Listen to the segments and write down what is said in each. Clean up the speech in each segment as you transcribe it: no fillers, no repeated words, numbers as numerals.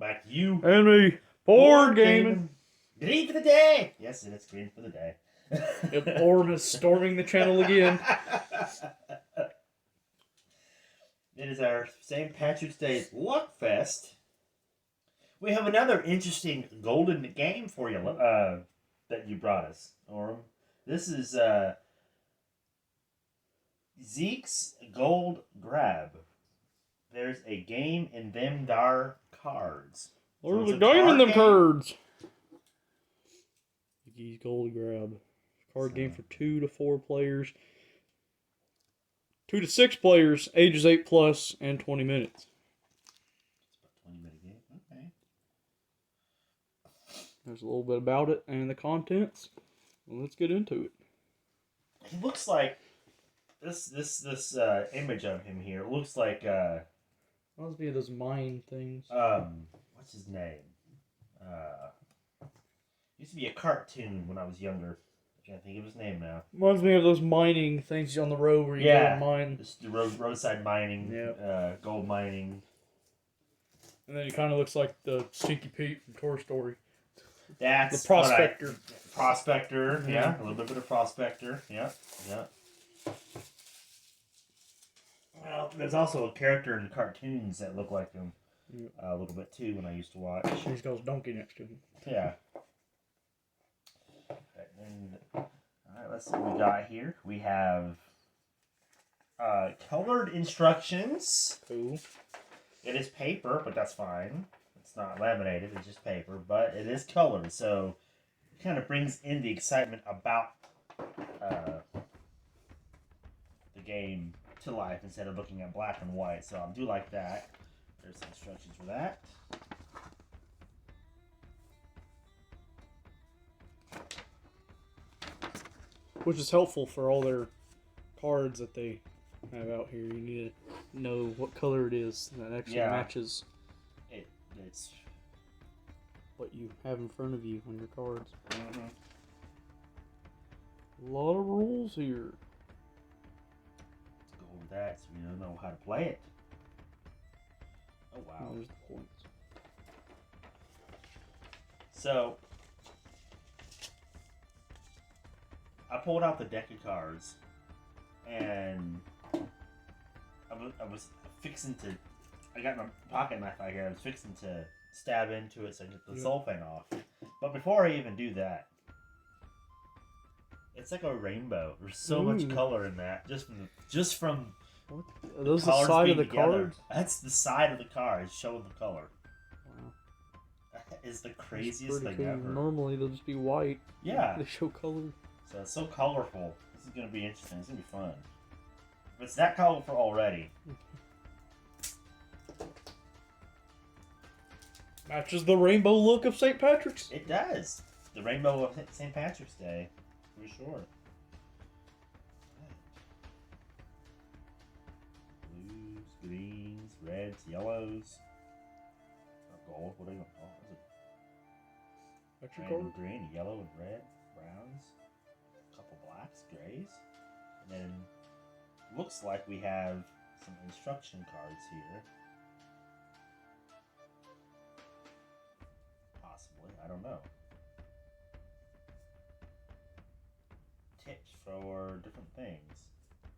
back to you. And me. Board gaming. Green for the day. Yes, it is green for the day. Yep, Orm is storming the channel again. It is our St. Patrick's Day Luckfest. We have another interesting golden game for you that you brought us, Orm. This is Zeke's Gold Grab. There's a game in them Thar cards. There's So a game in them game. cards. Zeke's Gold Grab. Card game for 2 to 4 players. 2 to 6 players, ages 8+, and 20 minutes. It's about 20-minute game. Okay. There's a little bit about it and the contents. Well, let's get into it. He looks like this image of him here. It looks like Must be those mine things. what's his name? Used to be a cartoon when I was younger. I can't think of his name now. Reminds me of those mining things on the road where you go and mine. The roadside mining, gold mining. And then he kind of looks like the Stinky Pete from Toy Story. That's the Prospector. Prospector, yeah. A little bit of Prospector, yeah. Well, there's also a character in cartoons that look like him a little bit too when I used to watch. He's got his donkey next to him. Yeah. Alright, let's see what we got here. We have colored instructions. Cool. It is paper, but that's fine. It's not laminated, it's just paper, but it is colored, so it kind of brings in the excitement about the game to life instead of looking at black and white. So I do like that. There's some instructions for that. Which is helpful for all their cards that they have out here. You need to know what color it is that actually matches It's what you have in front of you on your cards. Mm-hmm. A lot of rules here. Let's go over that so we don't know how to play it. Oh wow. There's the points. So I pulled out the deck of cards and I was fixing to. I got my pocket knife out here. I was fixing to stab into it so I can get the sulfane off. But before I even do that, it's like a rainbow. There's so much color in that. Just from what? Are those the side of the cards? That's the side of the card. It's showing the color. Wow. That is the craziest thing cool. ever. Normally they'll just be white. Yeah. They show color. So it's so colorful. This is gonna be interesting. It's gonna be fun. If it's that colorful already. Matches the rainbow look of St. Patrick's. It does. The rainbow of St. Patrick's Day, for sure. Blues, greens, reds, yellows. Or gold. What are you gonna call it? That's your Red card? and green, yellow and red, browns, a couple blacks, grays, and then looks like we have some instruction cards here. Possibly, I don't know. Tips for different things.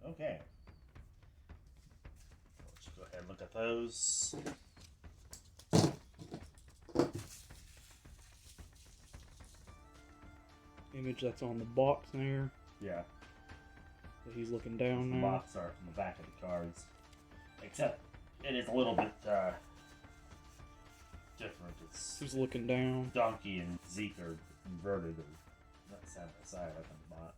Okay. Let's go ahead and look at those. Image that's on the box there. Yeah. So he's looking down The now. box art from the back of the cards. Except it is a little bit different. It's He's looking down. Donkey and Zeke are inverted or not side by side like on the box.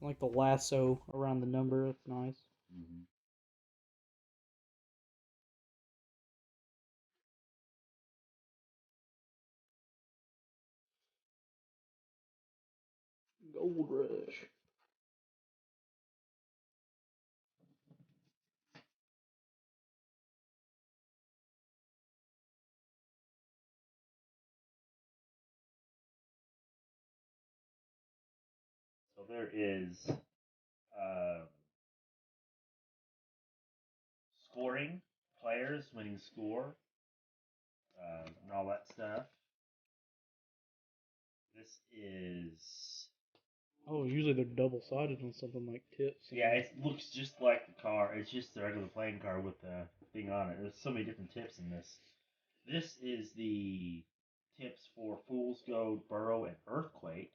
Like the lasso around the number. That's nice. Mm-hmm. Gold Rush. So there is scoring players, winning score, and all that stuff. This is Oh, usually they're double-sided on something like tips. yeah. It looks just like the car. It's just the regular playing card with the thing on it. There's so many different tips in this. This is the tips for Fool's Gold, Burrow, and Earthquake.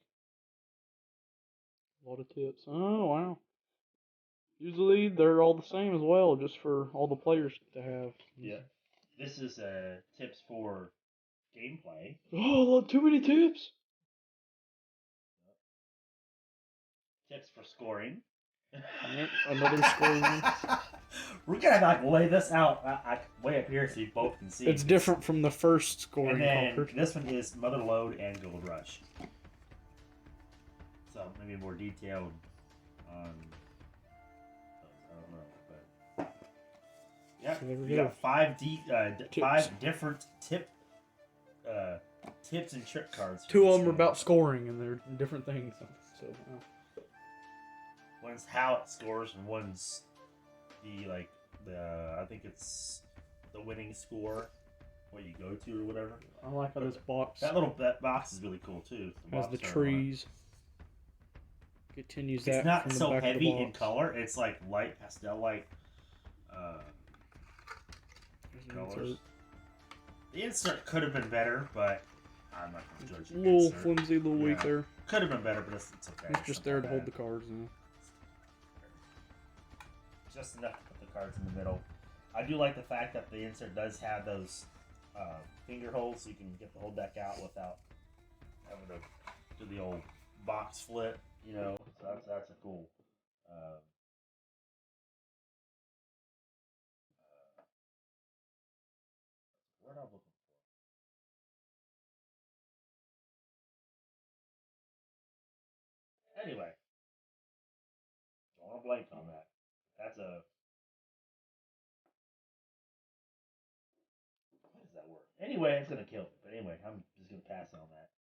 A lot of tips. Oh, wow. Usually they're all the same as well, just for all the players to have. Yeah. This is tips for gameplay. Oh, too many tips. Tips for scoring. Yep, another scoring one. We're gonna like lay this out way up here so you both can see. It's different from the first scoring And then card. this one is Mother Lode and Gold Rush. So maybe more detailed on those. I don't know, but yeah, So there we you go. got five different tips and trick cards. for Two this of them are game. about scoring, and they're different things. So, One's how it scores, and one's I think it's the winning score, what you go to or whatever. I like how this box That box is really cool too. has the box art on it. trees. Continues that. It's not from the so back of the heavy in box. color. It's like light pastel like There's an colors. insert. The insert could have been better, but I'm not going to judge A the little insert. flimsy, a little weak Yeah. there. Could have been better, but it's okay. It's just there to not hold the bad. cards now. Just enough to put the cards in the middle. I do like the fact that the insert does have those finger holes, so you can get the whole deck out without having to do the old box flip. You know, so that's a cool. What am I looking for? Anyway, don't want to blank on that. That's a what is that word? Anyway, it's gonna kill me. But anyway, I'm just gonna pass on that.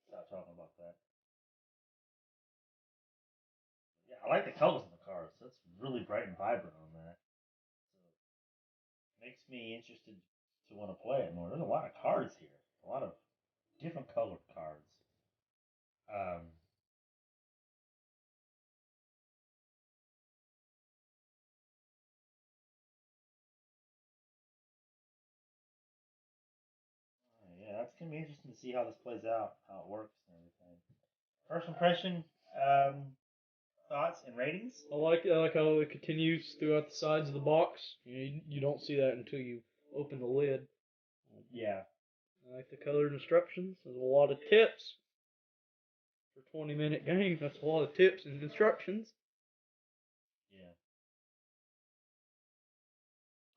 Stop talking about that. Yeah, I like the colors on the cards. That's really bright and vibrant on that. So makes me interested to want to play it more. There's a lot of cards here. A lot of different colored cards. Um, yeah, that's gonna be interesting to see how this plays out, how it works, and everything. First impression, thoughts and ratings. I like how it continues throughout the sides of the box. You don't see that until you open the lid. Yeah, I like the colored instructions. There's a lot of tips for 20-minute game. That's a lot of tips and instructions. yeah.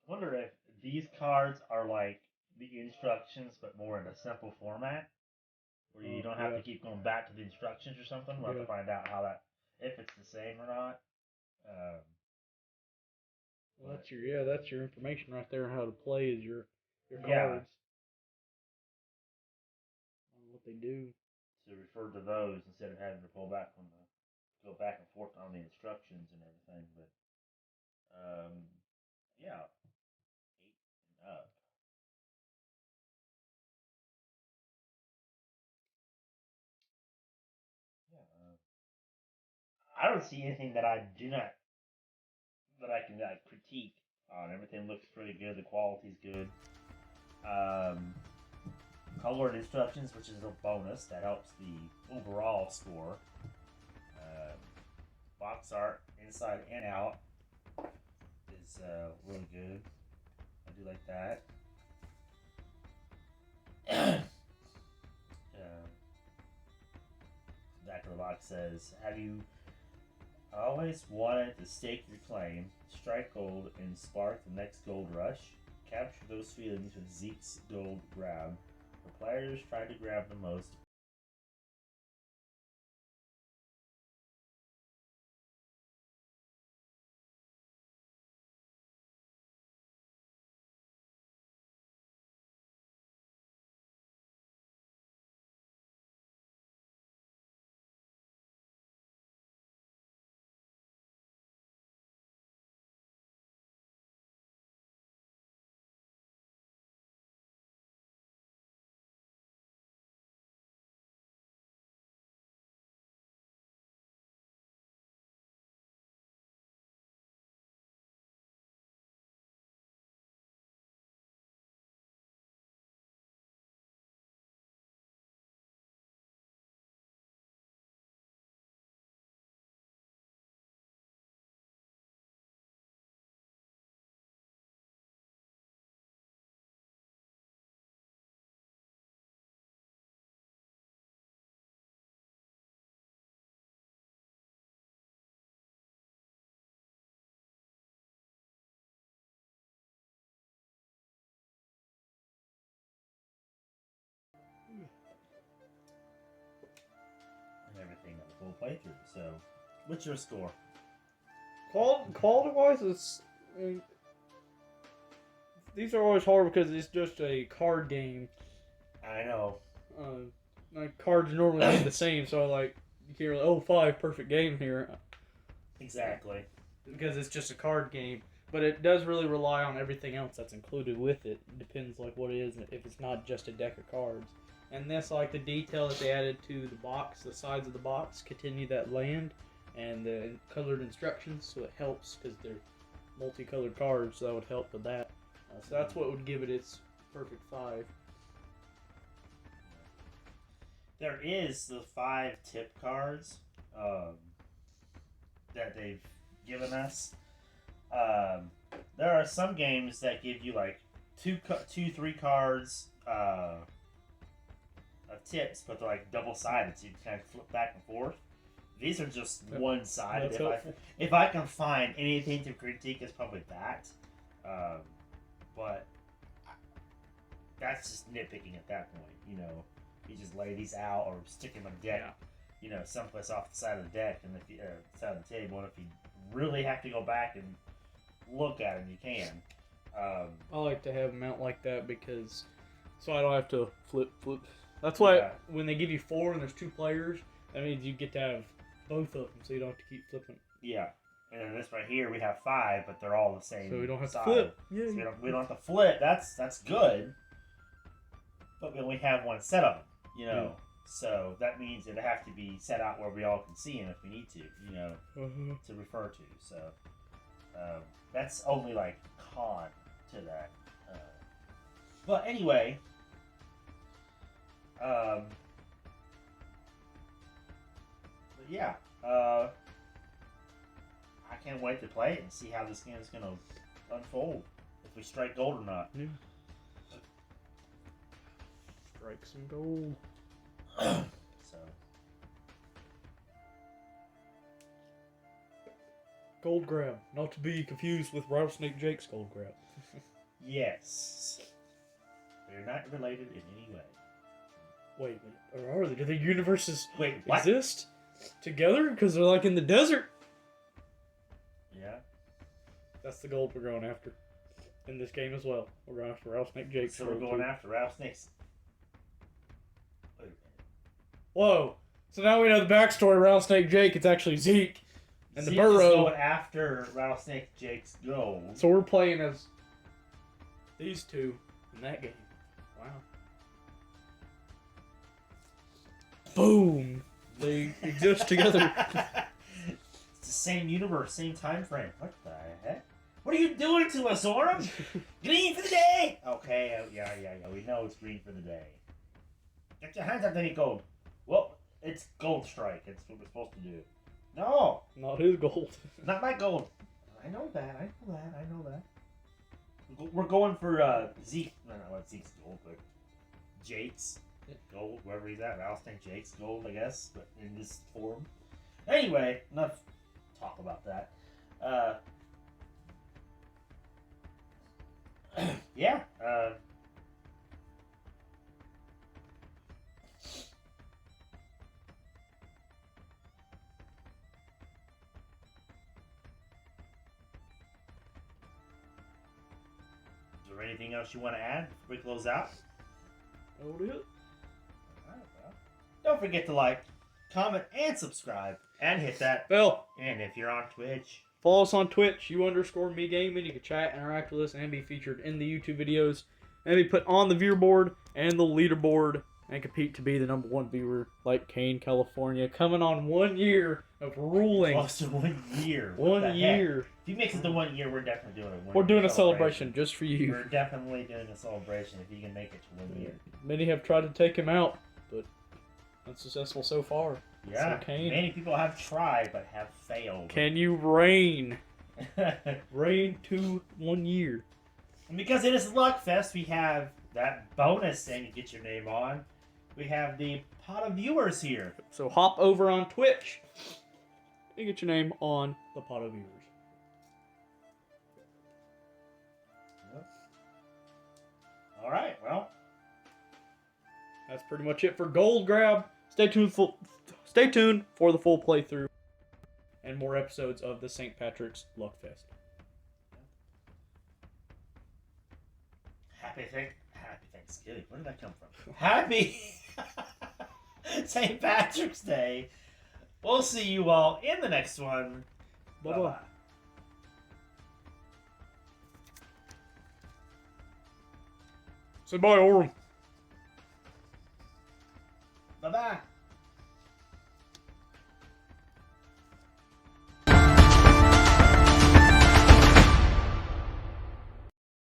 I wonder if these cards are like the instructions, but more in a simple format, where you don't have Yeah. to keep going back to the instructions or something. We'll have to find out how that, if it's the same or not. Well, that's your information right there on how to play is your Yeah. cards. On what they do. To refer to those instead of having to go back and forth on the instructions and everything. But yeah, 8 and up. Yeah, I don't see anything that I do not that I can critique on. Everything looks pretty good. The quality's good. Colored instructions, which is a bonus that helps the overall score. Box art inside and out is really good. I do like that. Back of the box says, "Have you always wanted to stake your claim, strike gold, and spark the next gold rush? Capture those feelings with Zeke's gold grab. The players try to grab the most playthrough. So, what's your score? Quality-wise, I mean, these are always hard because it's just a card game. I know. Like cards are normally made the same, so like you can't really 5 perfect game here. Exactly. Because it's just a card game, but it does really rely on everything else that's included with it. It depends like what it is, if it's not just a deck of cards. And this, like the detail that they added to the box, the sides of the box continue that land, and the colored instructions, so it helps because they're multicolored cards, so that would help with that. So that's what would give it its perfect 5. There is the 5 tip cards that they've given us. There are some games that give you like 3 cards of tips, but they're like double-sided, so you can kind of flip back and forth. These are just one-sided. If I can find anything to critique, it's probably that. But that's just nitpicking at that point, you know. You just lay these out or stick them on the deck, you know, someplace off the side of the deck and if you side of the table. And if you really have to go back and look at them, you can. I like to have them out like that because so I don't have to flip. That's why when they give you 4 and there's 2 players, that means you get to have both of them, so you don't have to keep flipping. Yeah. And then this right here, we have 5, but they're all the same. So we don't have size. to flip. Yeah. So we don't have to flip. That's good. But we only have one set of them, you know. Yeah. So that means it'll have to be set out where we all can see them if we need to, you know, to refer to. So that's only like con to that. But anyway, but yeah, I can't wait to play it and see how this game is going to unfold. If we strike gold or not. Yeah. Strike some gold. So. Gold grab, not to be confused with Rattlesnake Jake's gold grab. Yes. They're not related in any way. Wait, or are they? Do the universes what? exist together? Because they're like in the desert. Yeah. That's the gold we're going after. In this game as well. We're going after Rattlesnake Jake. So we're going after Rattlesnakes. Wait a minute. Whoa. So now we know the backstory of Rattlesnake Jake. It's actually Zeke. And Zeke the burrow. Is going after Rattlesnake Jake's gold. So we're playing as these two in that game. Wow. Boom. They exist together. It's the same universe, same time frame. What the heck? What are you doing to us, Orem? Green for the day! Okay, yeah. We know it's green for the day. Get your hands up, then you gold. Well, it's gold strike. It's what we're supposed to do. No! Not his gold. Not my gold. I know that. We're going for Zeke. No, not Zeke's gold, but Jake's gold, wherever he's at. Rattlesnake Jake's gold, I guess, but in this form. Anyway, enough talk about that. Yeah. Is there anything else you want to add before we close out? Hold it. Alright, well. Don't forget to like, comment, and subscribe. And hit that bell. And if you're on Twitch, follow us on Twitch, U_ME Gaming. You can chat, interact with us, and be featured in the YouTube videos. And be put on the viewer board and the leaderboard and compete to be the #1 viewer like Kane, California. Coming on 1 year of ruling. Close to 1 year. 1 year. If you make it to 1 year, we're definitely doing it. We're doing a celebration just for you. We're definitely doing a celebration if you can make it to 1 year. Many have tried to take him out, but unsuccessful so far. Yeah, so Kane, many people have tried but have failed. Can you reign? Reign to 1 year. And because it is Luckfest, we have that bonus thing to get your name on. We have the pot of viewers here. So hop over on Twitch and get your name on the pot of viewers. Yep. All right, well. That's pretty much it for Gold Grab. Stay tuned stay tuned for the full playthrough and more episodes of the St. Patrick's Luckfest. Happy Thanksgiving. Where did that come from? Happy St. Patrick's Day. We'll see you all in the next one. Bye-bye. Bye-bye. Say bye, Orem.